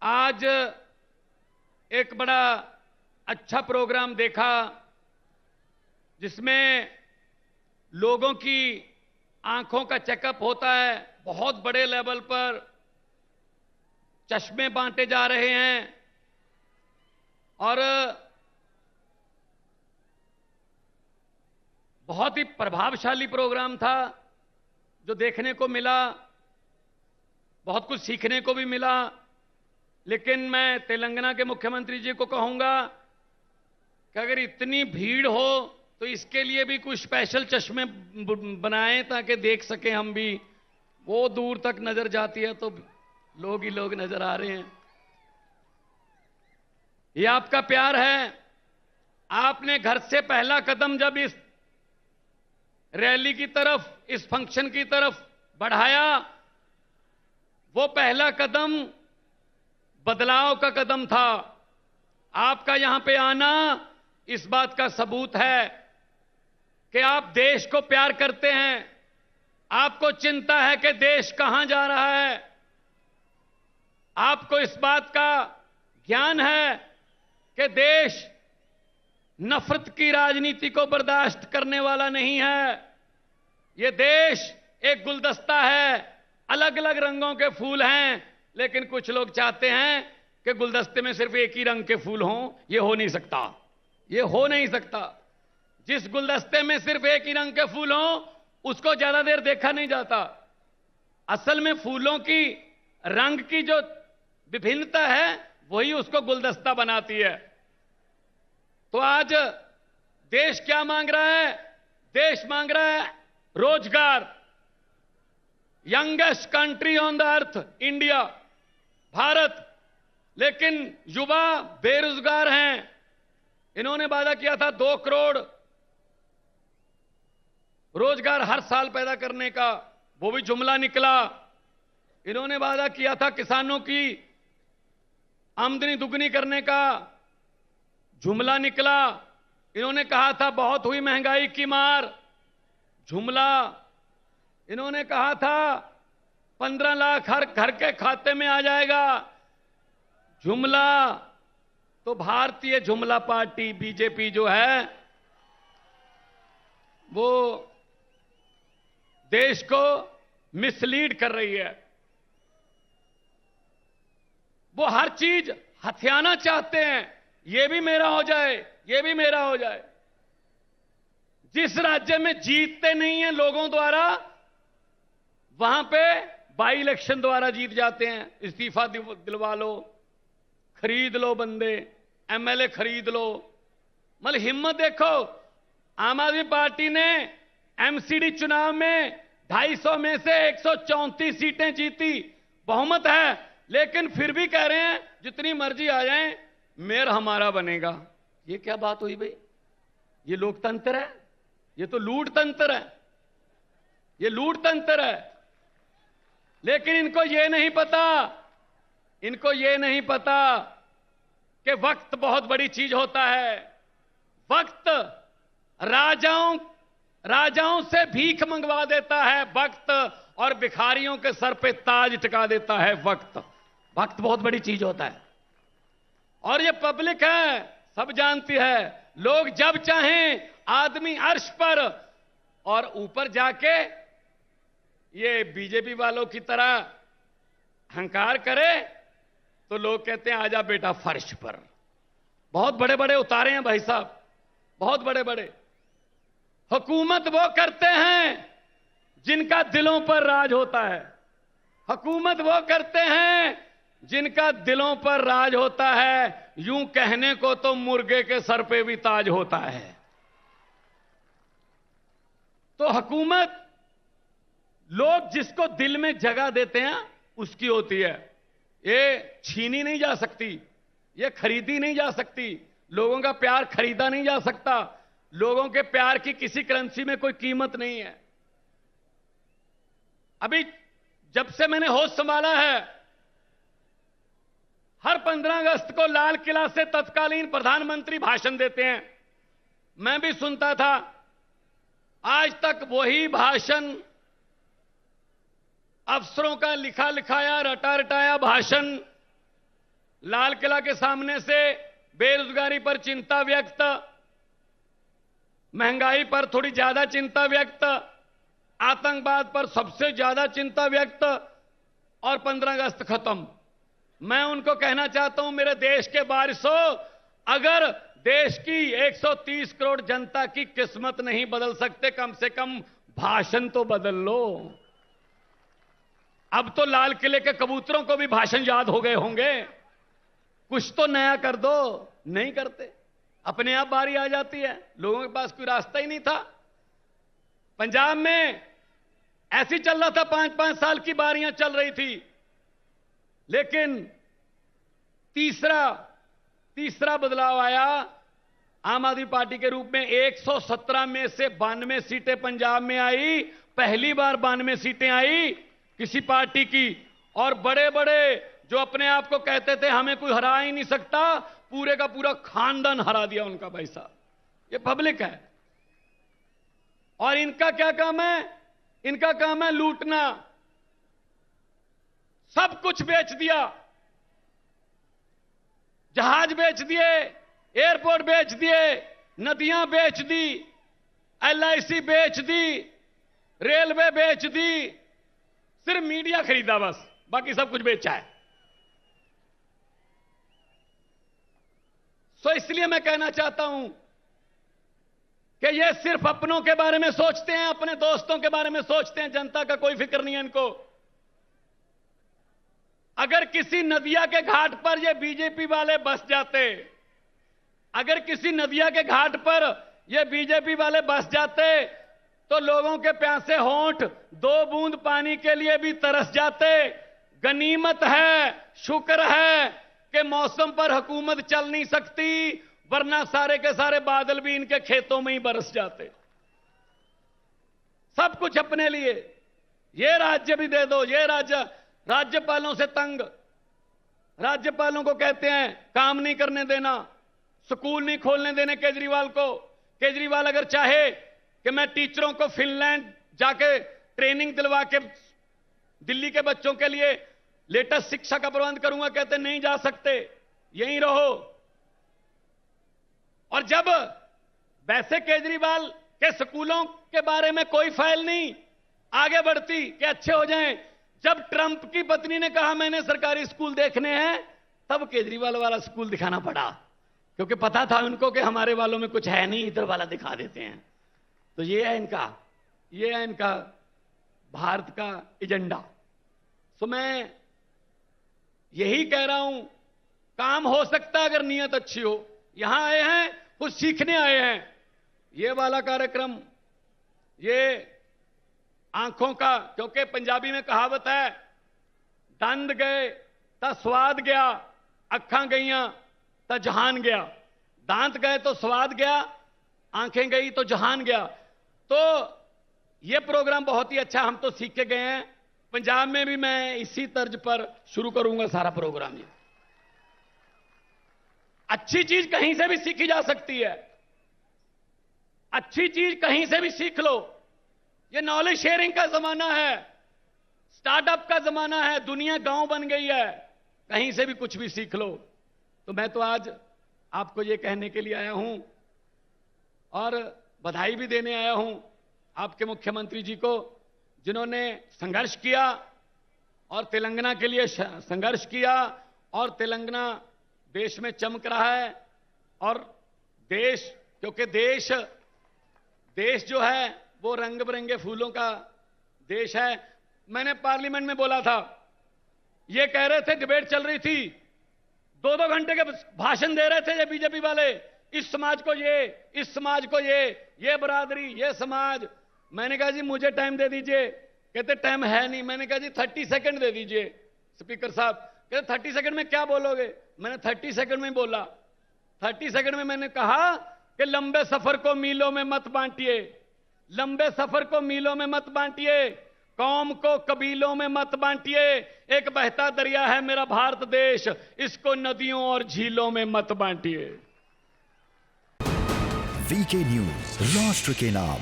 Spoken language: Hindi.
आज एक बड़ा अच्छा प्रोग्राम देखा जिसमें लोगों की आंखों का चेकअप होता है। बहुत बड़े लेवल पर चश्मे बांटे जा रहे हैं और बहुत ही प्रभावशाली प्रोग्राम था जो देखने को मिला। बहुत कुछ सीखने को भी मिला। लेकिन मैं तेलंगाना के मुख्यमंत्री जी को कहूंगा कि अगर इतनी भीड़ हो तो इसके लिए भी कुछ स्पेशल चश्मे बनाएं ताकि देख सकें हम भी। वो दूर तक नजर जाती है तो लोग ही लोग नजर आ रहे हैं। ये आपका प्यार है। आपने घर से पहला कदम जब इस रैली की तरफ, इस फंक्शन की तरफ बढ़ाया, वो पहला कदम बदलाव का कदम था। आपका यहां पे आना इस बात का सबूत है कि आप देश को प्यार करते हैं। आपको चिंता है कि देश कहां जा रहा है। आपको इस बात का ज्ञान है कि देश नफरत की राजनीति को बर्दाश्त करने वाला नहीं है। यह देश एक गुलदस्ता है, अलग अलग रंगों के फूल हैं, लेकिन कुछ लोग चाहते हैं कि गुलदस्ते में सिर्फ एक ही रंग के फूल हों। यह हो नहीं सकता। यह हो नहीं सकता। जिस गुलदस्ते में सिर्फ एक ही रंग के फूल हों उसको ज्यादा देर देखा नहीं जाता। असल में फूलों की रंग की जो विभिन्नता है वही उसको गुलदस्ता बनाती है। तो आज देश क्या मांग रहा है? देश मांग रहा है रोजगार। Youngest country on the earth India, Bharat, लेकिन युवा बेरोजगार हैं। इन्होंने वादा किया था 2 करोड़ रोजगार हर साल पैदा करने का, वो भी जुमला निकला। इन्होंने वादा किया था किसानों की आमदनी दुगनी करने का, जुमला निकला। इन्होंने कहा था बहुत हुई महंगाई की मार, जुमला। इन्होंने कहा था 15 लाख हर घर के खाते में आ जाएगा, जुमला। तो भारतीय जुमला पार्टी बीजेपी जो है वो देश को मिसलीड कर रही है। वो हर चीज हथियाना चाहते हैं। ये भी मेरा हो जाए, ये भी मेरा हो जाए। जिस राज्य में जीतते नहीं हैं लोगों द्वारा, वहां पे बाई इलेक्शन द्वारा जीत जाते हैं। इस्तीफा दिलवा लो, खरीद लो बंदे, एमएलए खरीद लो। मतलब हिम्मत देखो। आम आदमी पार्टी ने एमसीडी चुनाव में 250 में से 134 सीटें जीती, बहुमत है, लेकिन फिर भी कह रहे हैं जितनी मर्जी आ जाएं, मेयर हमारा बनेगा। ये क्या बात हुई भाई? ये लोकतंत्र है? ये तो लूट तंत्र है। ये लूट तंत्र है। लेकिन इनको ये नहीं पता, इनको ये नहीं पता कि वक्त बहुत बड़ी चीज होता है। वक्त राजाओं से भीख मंगवा देता है वक्त, और भिखारियों के सर पे ताज टिका देता है वक्त। वक्त बहुत बड़ी चीज होता है। और ये पब्लिक है, सब जानती है। लोग जब चाहें आदमी अर्श पर, और ऊपर जाके ये बीजेपी वालों की तरह अहंकार करे तो लोग कहते हैं आजा बेटा फर्श पर। बहुत बड़े बड़े उतारे हैं भाई साहब, बहुत बड़े बड़े। हुकूमत वो करते हैं जिनका दिलों पर राज होता है। हुकूमत वो करते हैं जिनका दिलों पर राज होता है। यूं कहने को तो मुर्गे के सर पे भी ताज होता है। तो हुकूमत लोग जिसको दिल में जगह देते हैं उसकी होती है। ये छीनी नहीं जा सकती, ये खरीदी नहीं जा सकती। लोगों का प्यार खरीदा नहीं जा सकता। लोगों के प्यार की किसी करेंसी में कोई कीमत नहीं है। अभी जब से मैंने होश संभाला है, हर 15 अगस्त को लाल किला से तत्कालीन प्रधानमंत्री भाषण देते हैं। मैं भी सुनता था। आज तक वही भाषण, अफसरों का लिखा लिखाया, रटा रटाया भाषण लाल किला के सामने से बेरोजगारी पर चिंता व्यक्त, महंगाई पर थोड़ी ज्यादा चिंता व्यक्त, आतंकवाद पर सबसे ज्यादा चिंता व्यक्त और 15 अगस्त खत्म। मैं उनको कहना चाहता हूं, मेरे देश के वारिसों, अगर देश की 130 करोड़ जनता की किस्मत नहीं बदल सकते, कम से कम भाषण तो बदल लो। अब तो लाल किले के कबूतरों को भी भाषण याद हो गए होंगे, कुछ तो नया कर दो। नहीं करते, अपने आप बारी आ जाती है, लोगों के पास कोई रास्ता ही नहीं था। पंजाब में ऐसी चल रहा था, 5-5 साल की बारियां चल रही थी, लेकिन तीसरा बदलाव आया आम आदमी पार्टी के रूप में। 117 में से 92 सीटें पंजाब में आई, पहली बार 92 सीटें आई किसी पार्टी की। और बड़े बड़े जो अपने आप को कहते थे हमें कोई हरा ही नहीं सकता, पूरे का पूरा खानदान हरा दिया उनका भाई साहब। ये पब्लिक है और इनका क्या काम है? इनका काम है लूटना। सब कुछ बेच दिया, जहाज बेच दिए, एयरपोर्ट बेच दिए, नदियां बेच दी, LIC बेच दी, रेलवे बेच दी, सिर्फ मीडिया खरीदा बस, बाकी सब कुछ बेचा है। तो इसलिए मैं कहना चाहता हूं कि ये सिर्फ अपनों के बारे में सोचते हैं, अपने दोस्तों के बारे में सोचते हैं, जनता का कोई फिक्र नहीं है इनको। अगर किसी नदिया के घाट पर ये बीजेपी वाले बस जाते, अगर किसी नदिया के घाट पर ये बीजेपी वाले बस जाते, तो लोगों के प्यासे होंठ 2 बूंद पानी के लिए भी तरस जाते। गनीमत है, शुक्र है कि मौसम पर हुकूमत चल नहीं सकती, वरना सारे के सारे बादल भी इनके खेतों में ही बरस जाते। सब कुछ अपने लिए। ये राज्य भी दे दो, ये राज्यपालों से तंग। राज्यपालों को कहते हैं काम नहीं करने देना, स्कूल नहीं खोलने देने केजरीवाल को। केजरीवाल अगर चाहे कि मैं टीचरों को फिनलैंड जाके ट्रेनिंग दिलवा के दिल्ली के बच्चों के लिए लेटेस्ट शिक्षा का प्रबंध करूंगा, कहते नहीं जा सकते, यहीं रहो। और जब वैसे केजरीवाल के स्कूलों के बारे में कोई फाइल नहीं आगे बढ़ती कि अच्छे हो जाएं, जब ट्रंप की पत्नी ने कहा मैंने सरकारी स्कूल देखने हैं, तब केजरीवाल वाला स्कूल दिखाना पड़ा, क्योंकि पता था उनको कि हमारे वालों में कुछ है नहीं, इधर वाला दिखा देते हैं। तो ये है इनका भारत का एजेंडा। तो मैं यही कह रहा हूं, काम हो सकता है अगर नियत अच्छी हो। यहां आए हैं, कुछ सीखने आए हैं। ये वाला कार्यक्रम, ये आंखों का, क्योंकि पंजाबी में कहावत है, दंद गए तो स्वाद गया, अखां गईयां तो जहान गया। दांत गए तो स्वाद गया, आंखें गई तो जहान गया। तो ये प्रोग्राम बहुत ही अच्छा, हम तो सीख के गए हैं। पंजाब में भी मैं इसी तर्ज पर शुरू करूंगा सारा प्रोग्राम। ये अच्छी चीज कहीं से भी सीखी जा सकती है, अच्छी चीज कहीं से भी सीख लो। ये नॉलेज शेयरिंग का जमाना है, स्टार्टअप का जमाना है, दुनिया गांव बन गई है, कहीं से भी कुछ भी सीख लो। तो मैं तो आज आपको ये कहने के लिए आया हूं और बधाई भी देने आया हूं आपके मुख्यमंत्री जी को, जिन्होंने संघर्ष किया और तेलंगाना के लिए संघर्ष किया, और तेलंगाना देश में चमक रहा है। और देश, क्योंकि देश जो है वो रंग बिरंगे फूलों का देश है। मैंने पार्लियामेंट में बोला था, ये कह रहे थे, डिबेट चल रही थी, 2-2 घंटे के भाषण दे रहे थे ये बीजेपी वाले, इस समाज को ये, इस समाज को ये बरादरी, ये समाज। मैंने कहा जी मुझे टाइम दे दीजिए, कहते टाइम है नहीं। मैंने कहा जी 30 सेकंड दे दीजिए स्पीकर साहब। कहते 30 सेकंड में क्या बोलोगे? मैंने 30 सेकंड में बोला। 30 सेकंड में मैंने कहा कि लंबे सफर को मीलों में मत बांटिए, लंबे सफर को मीलों में मत बांटिए, कौम को कबीलों में मत बांटिए। एक बहता दरिया है मेरा भारत देश, इसको नदियों और झीलों में मत बांटिए। वीके न्यूज, राष्ट्र के नाम।